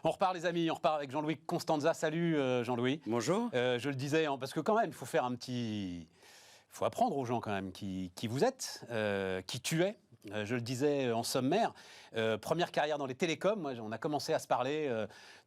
On repart les amis, on repart avec Jean-Louis Constanza. Salut Jean-Louis. Bonjour. Je le disais, parce que quand même, il faut faire un petit... Il faut apprendre aux gens quand même qui vous êtes, qui tu es. Je le disais en sommaire, première carrière dans les télécoms, moi, on a commencé à se parler,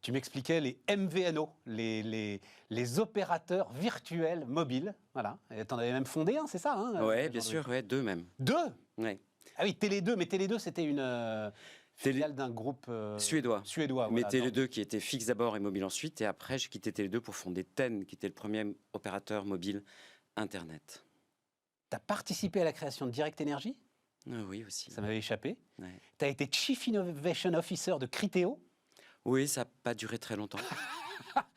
tu m'expliquais les MVNO, les opérateurs virtuels mobiles, voilà. Tu en avais même fondé un, c'est ça Oui, bien sûr, ouais, deux même. Deux? Ouais. Ah oui, Télé2, mais Télé2 c'était une filiale d'un groupe suédois. Suédois, Mais voilà, Télé2 qui était fixe d'abord et mobile ensuite, et après j'ai quitté Télé2 pour fonder TEN, qui était le premier opérateur mobile Internet. Tu as participé à la création de Direct Energy? Oui, aussi. Ça m'avait échappé. Ouais. Tu as été Chief Innovation Officer de Criteo. Oui, ça n'a pas duré très longtemps.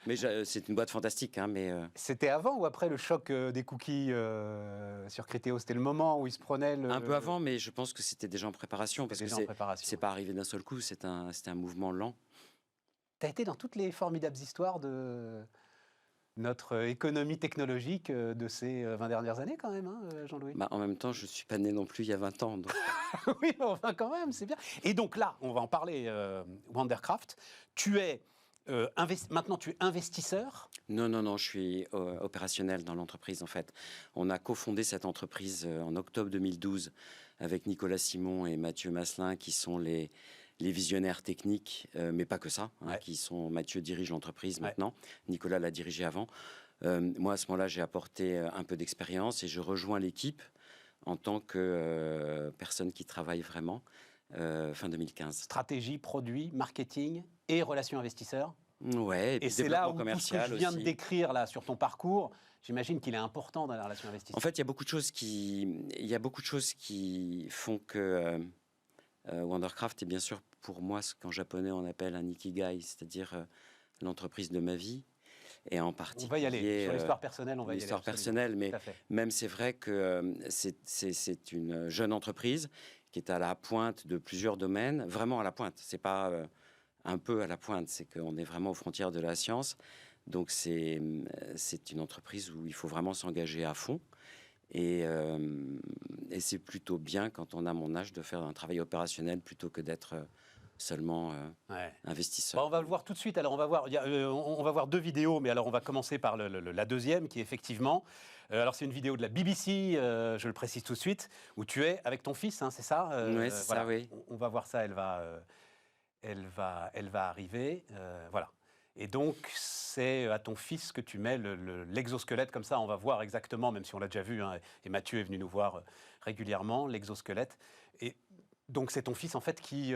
Mais c'est une boîte fantastique. Hein, mais C'était avant ou après le choc des cookies sur Criteo? C'était le moment où ils se prenaient le... Un peu avant, mais je pense que c'était déjà en préparation. Parce que c'est pas arrivé d'un seul coup, c'était un mouvement lent. Tu as été dans toutes les formidables histoires de notre économie technologique de ces 20 dernières années quand même, Jean-Louis. En même temps, je ne suis pas né non plus il y a 20 ans. Donc... Oui, enfin quand même, c'est bien. Et donc là, on va en parler, Wondercraft. Tu es... maintenant, tu es investisseur? Non, je suis opérationnel dans l'entreprise en fait. On a cofondé cette entreprise en octobre 2012 avec Nicolas Simon et Mathieu Masselin qui sont les visionnaires techniques, mais pas que ça, Ouais. Mathieu dirige l'entreprise maintenant, Nicolas l'a dirigé avant. Moi à ce moment-là j'ai apporté un peu d'expérience et je rejoins l'équipe en tant que personne qui travaille vraiment fin 2015. Stratégie, produit, marketing et relations investisseurs. Ouais, et c'est là où tout ce que je viens de décrire là sur ton parcours, j'imagine qu'il est important dans la relation investisseur. En fait, il y a beaucoup de choses qui font que Wondercraft est bien sûr pour moi ce qu'en japonais on appelle un ikigai, c'est-à-dire l'entreprise de ma vie. Et en particulier, on va y aller sur l'histoire personnelle, l'histoire personnelle, mais même c'est vrai que c'est une jeune entreprise qui est à la pointe de plusieurs domaines, vraiment à la pointe. C'est pas un peu à la pointe, c'est qu'on est vraiment aux frontières de la science. Donc c'est une entreprise où il faut vraiment s'engager à fond. Et c'est plutôt bien quand on a mon âge de faire un travail opérationnel plutôt que d'être seulement investisseur. On va le voir tout de suite. Alors on va voir deux vidéos, mais alors on va commencer par la deuxième qui est effectivement. Alors c'est une vidéo de la BBC, je le précise tout de suite, où tu es avec ton fils, c'est ça? Oui, c'est ça, oui. On va voir ça. Elle va arriver, voilà. Et donc, c'est à ton fils que tu mets l'exosquelette, comme ça, on va voir exactement, même si on l'a déjà vu, et Mathieu est venu nous voir régulièrement, l'exosquelette. Et donc, c'est ton fils, en fait, qui...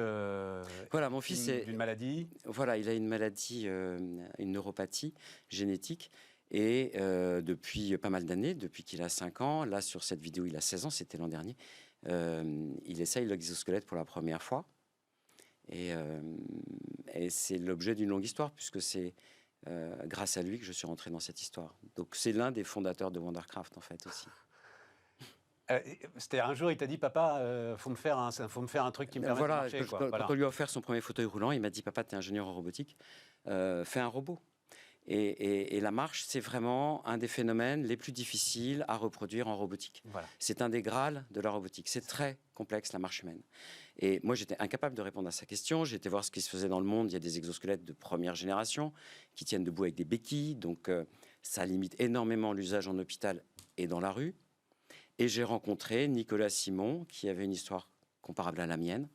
voilà, mon fils est... d'une maladie. Voilà, il a une maladie, une neuropathie génétique, et depuis pas mal d'années, depuis qu'il a 5 ans, là, sur cette vidéo, il a 16 ans, c'était l'an dernier, il essaye l'exosquelette pour la première fois. Et c'est l'objet d'une longue histoire, puisque c'est grâce à lui que je suis rentré dans cette histoire. Donc c'est l'un des fondateurs de Wondercraft, en fait, aussi. C'était un jour, il t'a dit, papa, faut me faire un truc qui me permet de marcher. Quand on lui a offert son premier fauteuil roulant, il m'a dit, papa, t'es ingénieur en robotique, fais un robot. Et la marche, c'est vraiment un des phénomènes les plus difficiles à reproduire en robotique. Voilà. C'est un des grâles de la robotique. C'est très complexe, la marche humaine. Et moi, j'étais incapable de répondre à sa question. J'ai été voir ce qui se faisait dans le monde. Il y a des exosquelettes de première génération qui tiennent debout avec des béquilles. Donc, ça limite énormément l'usage en hôpital et dans la rue. Et j'ai rencontré Nicolas Simon, qui avait une histoire comparable à la mienne,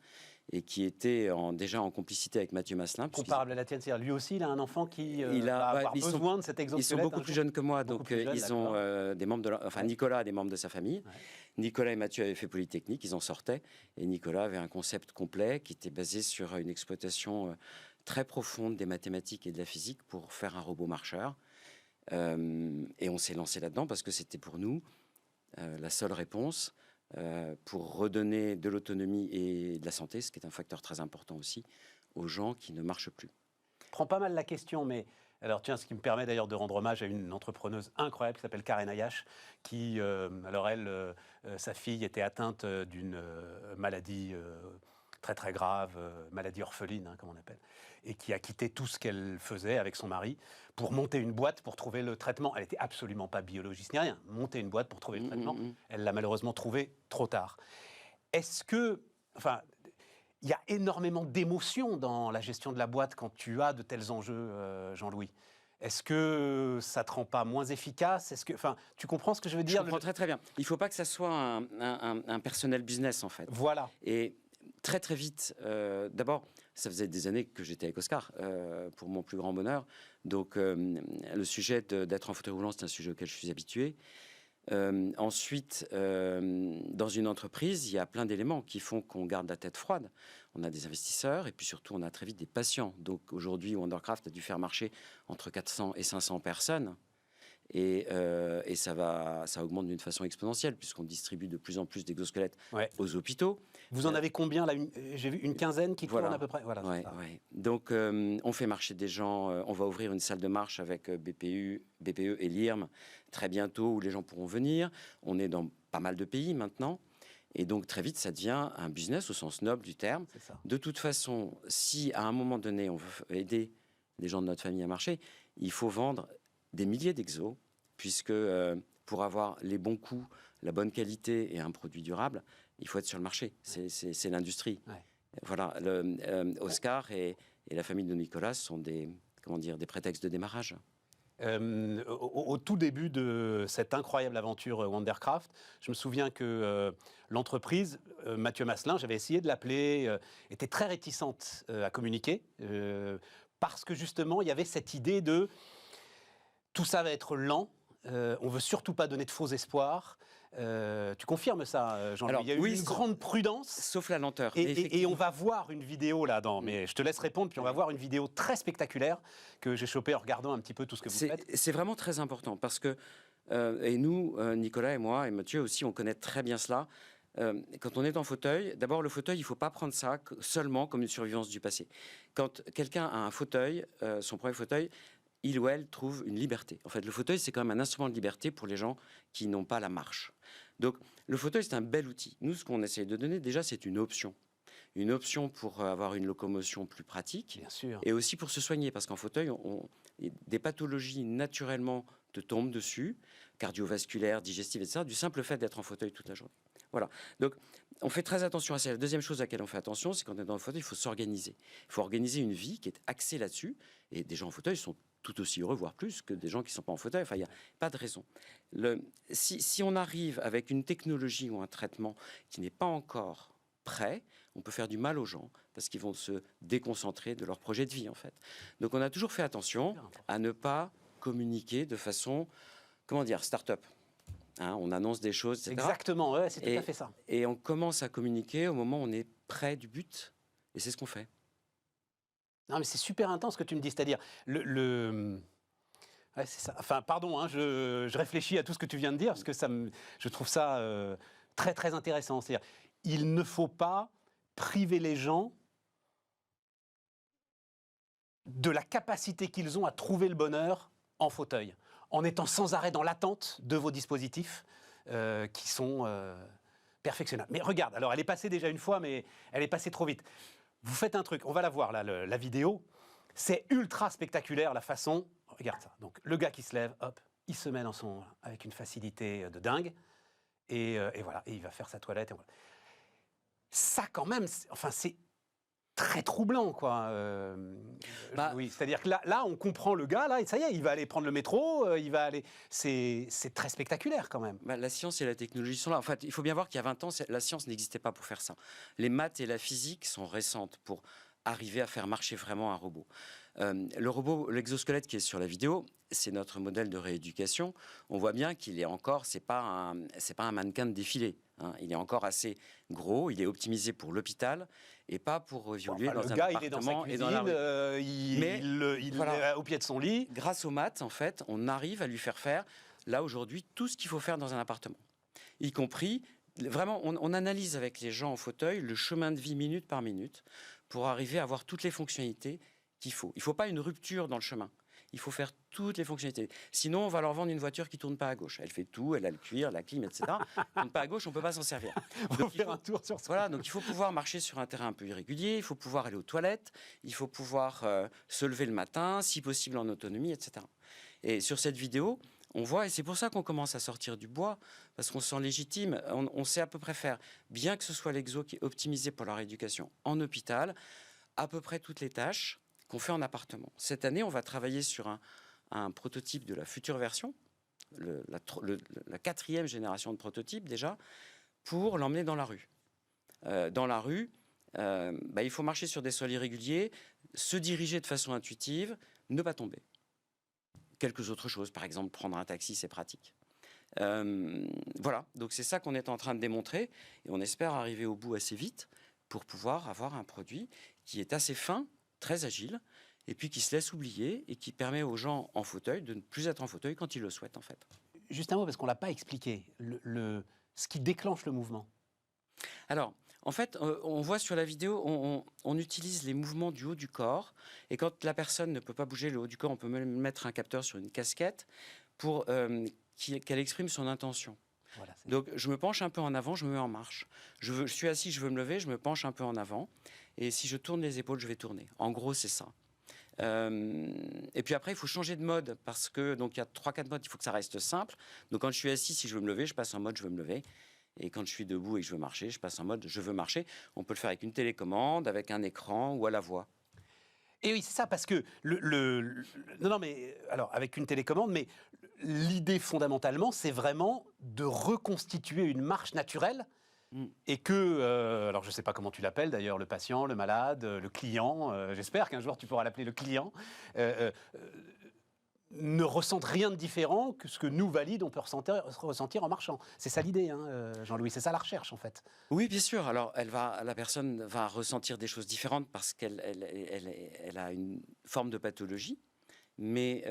et qui était déjà en complicité avec Mathieu Masselin. Comparable à la tienne, c'est-à-dire lui aussi, il a un enfant qui va avoir besoin de cet exosquelette. Ils sont beaucoup plus jeunes que moi, donc ils ont des membres Nicolas a des membres de sa famille. Ouais. Nicolas et Mathieu avaient fait Polytechnique, ils en sortaient, et Nicolas avait un concept complet qui était basé sur une exploitation très profonde des mathématiques et de la physique pour faire un robot marcheur. Et on s'est lancé là-dedans parce que c'était pour nous la seule réponse pour redonner de l'autonomie et de la santé, ce qui est un facteur très important aussi, aux gens qui ne marchent plus. Je prends pas mal la question, mais alors tiens, ce qui me permet d'ailleurs de rendre hommage à une entrepreneuse incroyable qui s'appelle Karen Ayash, qui, alors elle, sa fille était atteinte d'une maladie très très grave, maladie orpheline, comme on appelle, et qui a quitté tout ce qu'elle faisait avec son mari pour monter une boîte pour trouver le traitement. Elle n'était absolument pas biologiste ni rien. Monter une boîte pour trouver le traitement. Elle l'a malheureusement trouvé trop tard. Est-ce que il y a énormément d'émotions dans la gestion de la boîte quand tu as de tels enjeux, Jean-Louis. Est-ce que ça ne te rend pas moins efficace? Enfin, tu comprends ce que je veux dire? Je comprends très très bien. Il ne faut pas que ça soit un personnel business, en fait. Voilà. Et très très vite, d'abord, ça faisait des années que j'étais avec Oscar, pour mon plus grand bonheur. Donc, le sujet d'être en fauteuil roulant, c'est un sujet auquel je suis habitué. Ensuite, dans une entreprise, il y a plein d'éléments qui font qu'on garde la tête froide. On a des investisseurs et puis surtout, on a très vite des patients. Donc aujourd'hui, Wondercraft a dû faire marcher entre 400 et 500 personnes. Et ça augmente d'une façon exponentielle puisqu'on distribue de plus en plus d'exosquelettes aux hôpitaux. Vous en avez combien là? J'ai vu une quinzaine qui tourne à peu près. Voilà, Donc, on fait marcher des gens. On va ouvrir une salle de marche avec BPE et l'IRM très bientôt où les gens pourront venir. On est dans pas mal de pays maintenant. Et donc, très vite, ça devient un business au sens noble du terme. De toute façon, si à un moment donné, on veut aider les gens de notre famille à marcher, il faut vendre des milliers d'exos, puisque pour avoir les bons coûts, la bonne qualité et un produit durable, il faut être sur le marché. C'est l'industrie. Ouais. Voilà, Oscar et la famille de Nicolas sont des prétextes de démarrage. Au tout début de cette incroyable aventure Wondercraft, je me souviens que l'entreprise, Mathieu Masselin, j'avais essayé de l'appeler, était très réticente à communiquer, parce que justement, il y avait cette idée de tout ça va être lent, on veut surtout pas donner de faux espoirs. Tu confirmes ça, Jean-Louis? Il y a eu une grande prudence. Sauf la lenteur. Et on va voir une vidéo là-dedans, mais je te laisse répondre, puis on va voir une vidéo très spectaculaire que j'ai chopée en regardant un petit peu tout ce que vous faites. C'est vraiment très important parce que, et nous, Nicolas et moi, et Mathieu aussi, on connaît très bien cela. Quand on est en fauteuil, d'abord le fauteuil, il ne faut pas prendre ça seulement comme une survivance du passé. Quand quelqu'un a un fauteuil, son premier fauteuil, il ou elle trouve une liberté. En fait, le fauteuil, c'est quand même un instrument de liberté pour les gens qui n'ont pas la marche. Donc, le fauteuil, c'est un bel outil. Nous, ce qu'on essaie de donner, déjà, c'est une option. Une option pour avoir une locomotion plus pratique. Bien sûr. Et aussi pour se soigner, parce qu'en fauteuil, des pathologies naturellement te tombent dessus, cardiovasculaires, digestives, etc., du simple fait d'être en fauteuil toute la journée. Voilà. Donc, on fait très attention à ça. La deuxième chose à laquelle on fait attention, c'est quand on est dans le fauteuil, il faut s'organiser. Il faut organiser une vie qui est axée là-dessus. Et des gens en fauteuil sont tout aussi heureux, voire plus, que des gens qui ne sont pas en fauteuil. Enfin, il n'y a pas de raison. Si on arrive avec une technologie ou un traitement qui n'est pas encore prêt, on peut faire du mal aux gens parce qu'ils vont se déconcentrer de leur projet de vie, en fait. Donc, on a toujours fait attention à ne pas communiquer de façon, start-up. Hein, on annonce des choses, etc. Exactement, ouais, c'est tout à fait ça. Et on commence à communiquer au moment où on est près du but. Et c'est ce qu'on fait. Non, mais c'est super intense ce que tu me dis, c'est-à-dire ouais, c'est ça. Enfin, pardon, hein, je réfléchis à tout ce que tu viens de dire parce que je trouve ça très très intéressant. C'est-à-dire, il ne faut pas priver les gens de la capacité qu'ils ont à trouver le bonheur en fauteuil, en étant sans arrêt dans l'attente de vos dispositifs qui sont perfectionnables. Mais regarde, alors elle est passée déjà une fois, mais elle est passée trop vite. Vous faites un truc, on va la voir, là, la vidéo. C'est ultra spectaculaire, la façon... Regarde ça. Donc, le gars qui se lève, hop, il se met avec une facilité de dingue. Et voilà, et il va faire sa toilette. Et voilà. Ça, quand même, c'est très troublant, quoi. Oui, c'est-à-dire que là, on comprend le gars, là, et ça y est, il va aller prendre le métro, il va aller... C'est très spectaculaire, quand même. La science et la technologie sont là. En fait, il faut bien voir qu'il y a 20 ans, la science n'existait pas pour faire ça. Les maths et la physique sont récentes pour arriver à faire marcher vraiment un robot. Le robot, l'exosquelette qui est sur la vidéo, c'est notre modèle de rééducation. On voit bien qu'il est encore, c'est pas un mannequin de défilé. Hein. Il est encore assez gros, il est optimisé pour l'hôpital et pas pour évoluer dans un appartement. Il est dans sa cuisine, il est au pied de son lit. Grâce aux maths, en fait, on arrive à lui faire faire, là aujourd'hui, tout ce qu'il faut faire dans un appartement. Y compris, vraiment, on analyse avec les gens en fauteuil le chemin de vie minute par minute pour arriver à avoir toutes les fonctionnalités qu'il faut. Il ne faut pas une rupture dans le chemin. Il faut faire toutes les fonctionnalités. Sinon, on va leur vendre une voiture qui ne tourne pas à gauche. Elle fait tout, elle a le cuir, la clim, etc. Elle ne tourne pas à gauche, on ne peut pas s'en servir. Donc, faire un tour sur ça. Voilà, donc il faut pouvoir marcher sur un terrain un peu irrégulier, il faut pouvoir aller aux toilettes, il faut pouvoir se lever le matin, si possible en autonomie, etc. Et sur cette vidéo, on voit, et c'est pour ça qu'on commence à sortir du bois, parce qu'on se sent légitime, on sait à peu près faire, bien que ce soit l'exo qui est optimisé pour la rééducation en hôpital, à peu près toutes les tâches qu'on fait en appartement. Cette année, on va travailler sur un prototype de la future version, la 4e génération de prototype déjà, pour l'emmener dans la rue. Dans la rue, il faut marcher sur des sols irréguliers, se diriger de façon intuitive, ne pas tomber. Quelques autres choses, par exemple, prendre un taxi, c'est pratique. Voilà, donc c'est ça qu'on est en train de démontrer, et on espère arriver au bout assez vite pour pouvoir avoir un produit qui est assez fin, très agile, et puis qui se laisse oublier, et qui permet aux gens en fauteuil de ne plus être en fauteuil quand ils le souhaitent, en fait. Juste un mot, parce qu'on ne l'a pas expliqué, ce qui déclenche le mouvement. Alors, en fait, on voit sur la vidéo, on utilise les mouvements du haut du corps. Et quand la personne ne peut pas bouger le haut du corps, on peut même mettre un capteur sur une casquette pour qu'elle exprime son intention. Voilà, donc, je me penche un peu en avant, je me mets en marche. Je suis assis, je veux me lever, je me penche un peu en avant. Et si je tourne les épaules, je vais tourner. En gros, c'est ça. Et puis après, il faut changer de mode parce que donc il y a 3-4 modes. Il faut que ça reste simple. Donc, quand je suis assis, si je veux me lever, je passe en mode je veux me lever. Et quand je suis debout et que je veux marcher, je passe en mode je veux marcher. On peut le faire avec une télécommande, avec un écran ou à la voix. Et oui, c'est ça, parce que non, mais alors avec une télécommande, mais l'idée fondamentalement, c'est vraiment de reconstituer une marche naturelle. Et que, alors je ne sais pas comment tu l'appelles d'ailleurs, le patient, le malade, le client, j'espère qu'un jour tu pourras l'appeler le client, ne ressentent rien de différent que ce que nous, valides, on peut ressentir en marchant. C'est ça l'idée, hein, Jean-Louis, c'est ça la recherche en fait. Oui, bien sûr. Alors, la personne va ressentir des choses différentes parce qu'elle a une forme de pathologie. Mais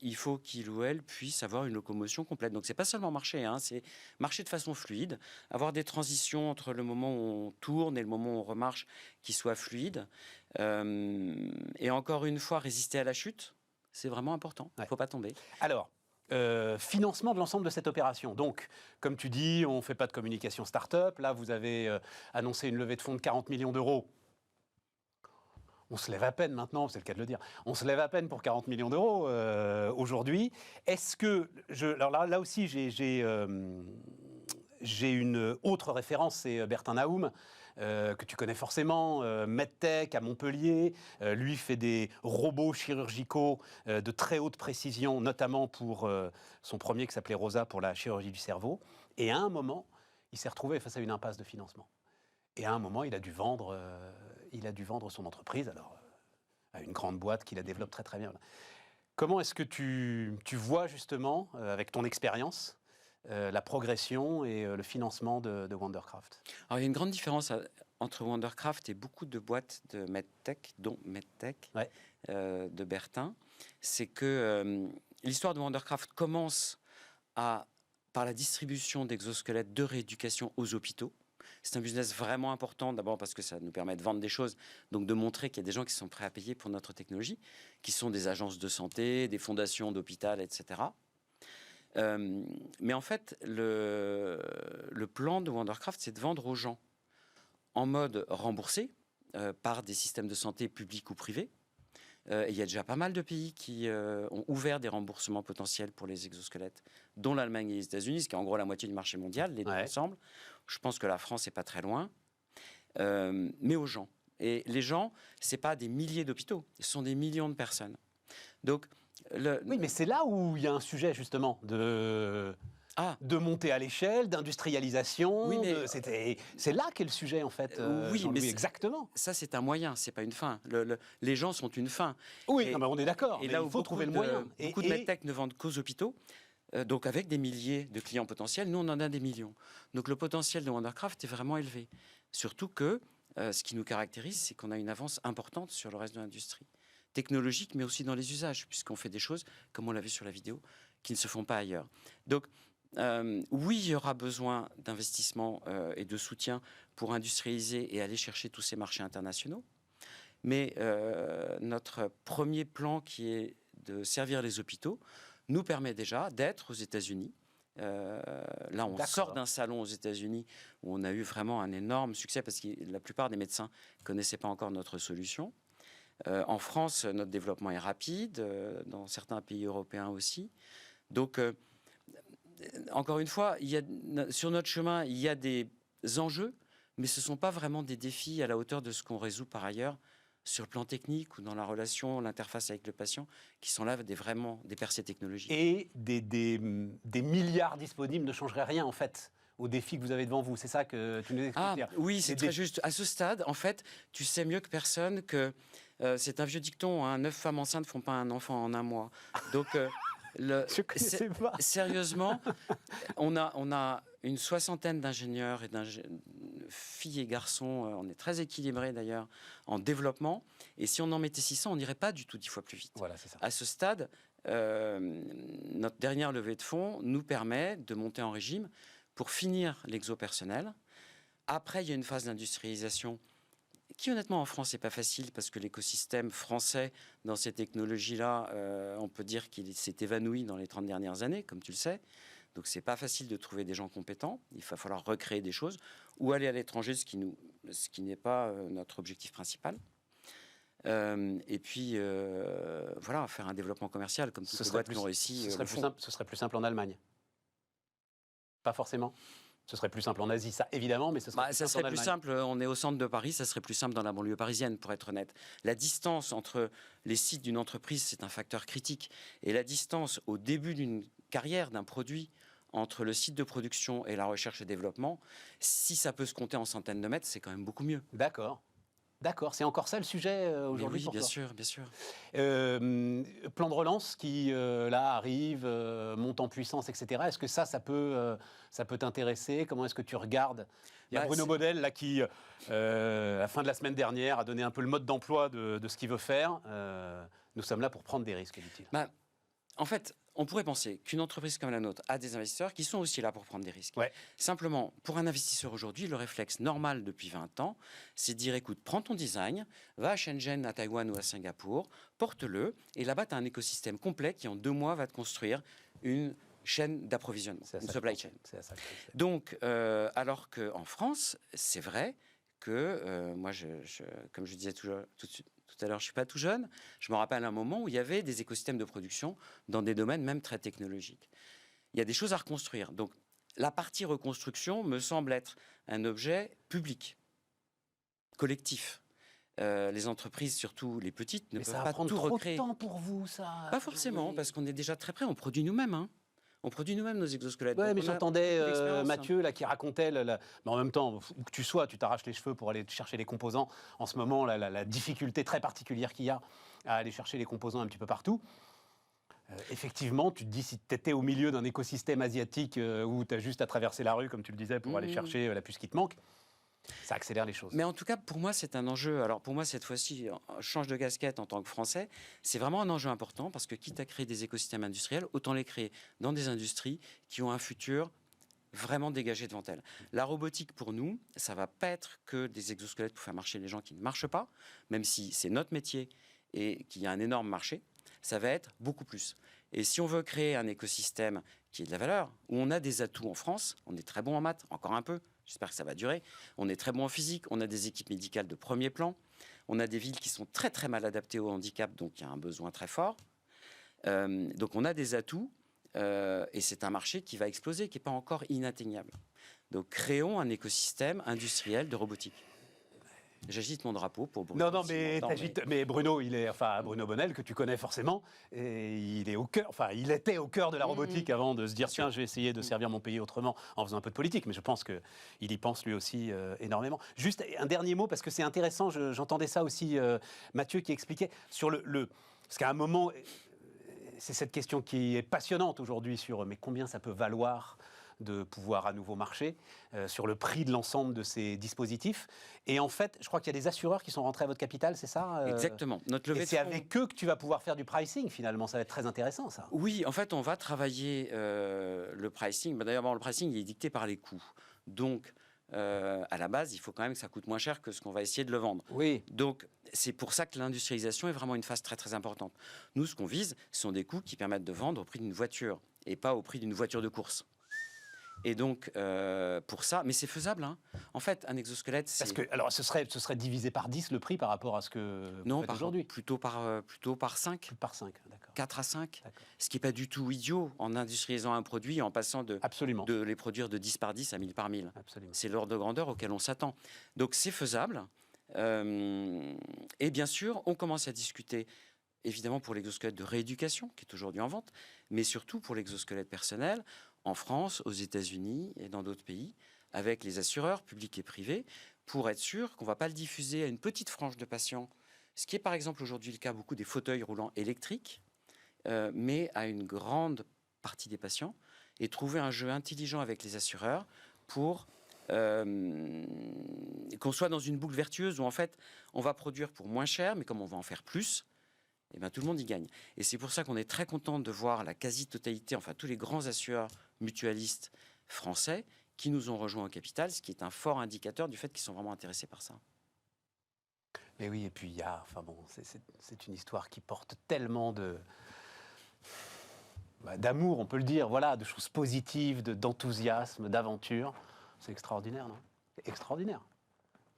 il faut qu'il ou elle puisse avoir une locomotion complète. Donc, c'est pas seulement marcher, hein, c'est marcher de façon fluide, avoir des transitions entre le moment où on tourne et le moment où on remarche qui soient fluides. Et encore une fois, résister à la chute, c'est vraiment important. Il ne faut pas tomber. Alors, financement de l'ensemble de cette opération. Donc, comme tu dis, on ne fait pas de communication start-up. Là, vous avez annoncé une levée de fonds de 40 millions d'euros. On se lève à peine maintenant, c'est le cas de le dire. On se lève à peine pour 40 millions d'euros aujourd'hui. Est-ce que... alors là aussi, j'ai une autre référence, c'est Bertin Naoum, que tu connais forcément, MedTech à Montpellier. Lui fait des robots chirurgicaux de très haute précision, notamment pour son premier qui s'appelait Rosa pour la chirurgie du cerveau. Et à un moment, il s'est retrouvé face à une impasse de financement. Et à un moment, il a dû vendre son entreprise, alors à une grande boîte qui la développe très très bien. Comment est-ce que tu vois justement, avec ton expérience, la progression et le financement de Wondercraft? Alors, il y a une grande différence entre Wondercraft et beaucoup de boîtes de MedTech, dont MedTech, de Bertin. C'est que l'histoire de Wondercraft commence par la distribution d'exosquelettes de rééducation aux hôpitaux. C'est un business vraiment important, d'abord parce que ça nous permet de vendre des choses, donc de montrer qu'il y a des gens qui sont prêts à payer pour notre technologie, qui sont des agences de santé, des fondations d'hôpital, etc. Mais en fait, le plan de Wondercraft, c'est de vendre aux gens en mode remboursé par des systèmes de santé publics ou privés. Il y a déjà pas mal de pays qui ont ouvert des remboursements potentiels pour les exosquelettes, dont l'Allemagne et les États-Unis, ce qui est en gros la moitié du marché mondial, les deux ensemble. Je pense que la France n'est pas très loin, mais aux gens. Et les gens, ce n'est pas des milliers d'hôpitaux, ce sont des millions de personnes. Donc, oui, mais c'est là où il y a un sujet justement de monter à l'échelle, d'industrialisation. Oui, c'est là qu'est le sujet en fait. Oui, mais exactement. Ça, c'est un moyen, c'est pas une fin. Les gens sont une fin. Oui, non, mais on est d'accord. Et là où il faut trouver le moyen. Beaucoup de MedTech ne vendent qu'aux hôpitaux. Donc avec des milliers de clients potentiels, nous on en a des millions. Donc le potentiel de Wondercraft est vraiment élevé. Surtout que ce qui nous caractérise, c'est qu'on a une avance importante sur le reste de l'industrie. Technologique, mais aussi dans les usages, puisqu'on fait des choses, comme on l'a vu sur la vidéo, qui ne se font pas ailleurs. Donc oui, il y aura besoin d'investissement et de soutien pour industrialiser et aller chercher tous ces marchés internationaux. Mais notre premier plan, qui est de servir les hôpitaux, nous permet déjà d'être aux États-Unis. Là, on sort d'un salon aux États-Unis où on a eu vraiment un énorme succès parce que la plupart des médecins ne connaissaient pas encore notre solution. En France, notre développement est rapide, dans certains pays européens aussi. Donc, encore une fois, sur notre chemin, il y a des enjeux, mais ce ne sont pas vraiment des défis à la hauteur de ce qu'on résout par ailleurs sur le plan technique ou dans la relation, l'interface avec le patient, qui sont là vraiment des percées technologiques. Et des milliards disponibles ne changeraient rien, en fait, aux défis que vous avez devant vous. C'est ça que tu nous expliques. Oui, c'est très juste. À ce stade, en fait, tu sais mieux que personne que c'est un vieux dicton, hein, 9 femmes enceintes ne font pas un enfant en un mois. Donc, je connaissais pas. Sérieusement, on a une soixantaine d'ingénieurs et filles et garçons, on est très équilibrés d'ailleurs, en développement. Et si on en mettait 600, on n'irait pas du tout 10 fois plus vite. Voilà, c'est ça. À ce stade, notre dernière levée de fonds nous permet de monter en régime pour finir l'exo-personnel. Après, il y a une phase d'industrialisation qui, honnêtement, en France, n'est pas facile parce que l'écosystème français dans ces technologies-là, on peut dire qu'il s'est évanoui dans les 30 dernières années, comme tu le sais. Donc, c'est pas facile de trouver des gens compétents. Il va falloir recréer des choses ou aller à l'étranger, ce qui n'est pas notre objectif principal. Et puis, voilà, faire un développement commercial comme toutes les boîtes qui ont réussi. Ce serait plus simple en Allemagne. Pas forcément. Ce serait plus simple en Asie, ça évidemment, mais ce serait plus simple. On est au centre de Paris, ça serait plus simple dans la banlieue parisienne, pour être honnête. La distance entre les sites d'une entreprise, c'est un facteur critique. Et la distance au début d'une carrière, d'un produit, entre le site de production et la recherche et développement, si ça peut se compter en centaines de mètres, c'est quand même beaucoup mieux. D'accord, c'est encore ça le sujet aujourd'hui oui, pour bien toi. sûr, bien sûr. Plan de relance qui, là, arrive, monte en puissance, etc. Est-ce que ça peut t'intéresser? Comment est-ce que tu regardes? Il y a Bruno Bonnell, là, qui, à la fin de la semaine dernière, a donné un peu le mode d'emploi de ce qu'il veut faire. Nous sommes là pour prendre des risques, dit-il. En fait, on pourrait penser qu'une entreprise comme la nôtre a des investisseurs qui sont aussi là pour prendre des risques. Ouais. Simplement, pour un investisseur aujourd'hui, le réflexe normal depuis 20 ans, c'est de dire, écoute, prends ton design, va à Shenzhen, à Taïwan ou à Singapour, porte-le, et là-bas, tu as un écosystème complet qui, en 2 mois, va te construire une chaîne d'approvisionnement, une supply chain. Donc, alors qu'en France, c'est vrai que moi, comme je disais tout à l'heure, je ne suis pas tout jeune. Je me rappelle un moment où il y avait des écosystèmes de production dans des domaines même très technologiques. Il y a des choses à reconstruire. Donc, la partie reconstruction me semble être un objet public, collectif. Les entreprises, surtout les petites, ne peuvent pas tout recréer. Mais ça va prendre trop de temps pour vous, ça? Pas forcément, parce qu'on est déjà très prêt. On produit nous-mêmes, hein. On produit nous-mêmes nos exosquelettes. Oui, mais j'entendais Mathieu là, qui racontait, mais en même temps, où que tu sois, tu t'arraches les cheveux pour aller chercher les composants. En ce moment, la difficulté très particulière qu'il y a à aller chercher les composants un petit peu partout. Effectivement, tu te dis, si tu étais au milieu d'un écosystème asiatique où tu as juste à traverser la rue, comme tu le disais, pour aller chercher la puce qui te manque, ça accélère les choses. Mais en tout cas, pour moi, c'est un enjeu. Alors, pour moi, cette fois-ci, je change de casquette en tant que Français. C'est vraiment un enjeu important parce que, quitte à créer des écosystèmes industriels, autant les créer dans des industries qui ont un futur vraiment dégagé devant elles. La robotique, pour nous, ça va pas être que des exosquelettes pour faire marcher les gens qui ne marchent pas, même si c'est notre métier et qu'il y a un énorme marché. Ça va être beaucoup plus. Et si on veut créer un écosystème qui ait de la valeur, où on a des atouts en France, on est très bon en maths, encore un peu, j'espère que ça va durer, on est très bon en physique, on a des équipes médicales de premier plan, on a des villes qui sont très très mal adaptées au handicap, donc il y a un besoin très fort. Donc on a des atouts, et c'est un marché qui va exploser, qui n'est pas encore inatteignable. Donc créons un écosystème industriel de robotique. J'agite mon drapeau pour Bruno. Non, mais Bruno, Bruno Bonnell, que tu connais forcément, et il était au cœur de la robotique avant de se dire, tiens, je vais essayer de servir mon pays autrement en faisant un peu de politique. Mais je pense qu'il y pense lui aussi énormément. Juste un dernier mot, parce que c'est intéressant, j'entendais ça aussi, Mathieu qui expliquait, sur parce qu'à un moment, c'est cette question qui est passionnante aujourd'hui sur, mais combien ça peut valoir de pouvoir à nouveau marcher, sur le prix de l'ensemble de ces dispositifs. Et en fait, je crois qu'il y a des assureurs qui sont rentrés à votre capital, c'est ça Exactement. Notre levée et c'est avec eux que tu vas pouvoir faire du pricing, finalement. Ça va être très intéressant, ça. Oui, en fait, on va travailler le pricing. D'ailleurs, le pricing, il est dicté par les coûts. Donc, à la base, il faut quand même que ça coûte moins cher que ce qu'on va essayer de le vendre. Oui. Donc, c'est pour ça que l'industrialisation est vraiment une phase très, très importante. Nous, ce qu'on vise, ce sont des coûts qui permettent de vendre au prix d'une voiture et pas au prix d'une voiture de course. Et donc, pour ça, mais c'est faisable. Hein. En fait, un exosquelette, c'est... Parce que, alors, ce serait divisé par 10 le prix par rapport à ce que non, vous faites aujourd'hui. Plutôt par 5. Par 5, d'accord. 4 à 5. Ce qui n'est pas du tout idiot en industrialisant un produit, en passant de les produire de 10 par 10 à 1000 par 1000. Absolument. C'est l'ordre de grandeur auquel on s'attend. Donc, c'est faisable. Et bien sûr, on commence à discuter, évidemment, pour l'exosquelette de rééducation, qui est aujourd'hui en vente, mais surtout pour l'exosquelette personnel, en France, aux États-Unis et dans d'autres pays, avec les assureurs publics et privés, pour être sûr qu'on ne va pas le diffuser à une petite frange de patients, ce qui est par exemple aujourd'hui le cas beaucoup des fauteuils roulants électriques, mais à une grande partie des patients, et trouver un jeu intelligent avec les assureurs pour qu'on soit dans une boucle vertueuse où en fait on va produire pour moins cher, mais comme on va en faire plus, eh bien, tout le monde y gagne. Et c'est pour ça qu'on est très content de voir la quasi-totalité, enfin tous les grands assureurs mutualistes français qui nous ont rejoints au capital, ce qui est un fort indicateur du fait qu'ils sont vraiment intéressés par ça. Et oui, et puis il y a, enfin bon, c'est une histoire qui porte tellement d'amour, on peut le dire, voilà, de choses positives, d'enthousiasme, d'aventure. C'est extraordinaire, non? Extraordinaire.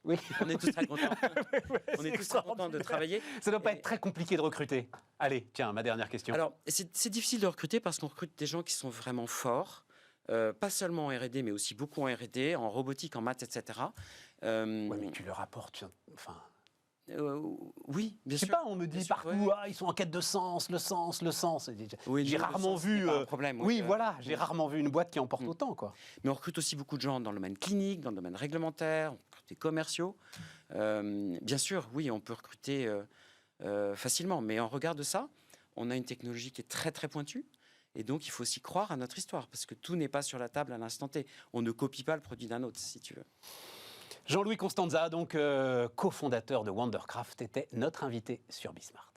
Oui. On est tous très contents. On est tous très contents de travailler. Ça ne doit pas être très compliqué de recruter. Allez, tiens, ma dernière question. Alors, c'est difficile de recruter parce qu'on recrute des gens qui sont vraiment forts, pas seulement en R&D, mais aussi beaucoup en R&D, en robotique, en maths, etc. Ouais, mais tu leur apportes, enfin... oui, bien sûr. Je sais pas, on me dit partout, ouais. Ils sont en quête de sens, le sens. Oui, j'ai rarement vu. Un problème, oui, voilà, j'ai rarement vu une boîte qui en porte autant, quoi. Mais on recrute aussi beaucoup de gens dans le domaine clinique, dans le domaine réglementaire, on recrute des commerciaux. Bien sûr, oui, on peut recruter facilement, mais en regard de ça, on a une technologie qui est très très pointue. Et donc, il faut aussi croire à notre histoire, parce que tout n'est pas sur la table à l'instant T. On ne copie pas le produit d'un autre, si tu veux. Jean-Louis Constanza, donc cofondateur de Wondercraft, était notre invité sur Bismart.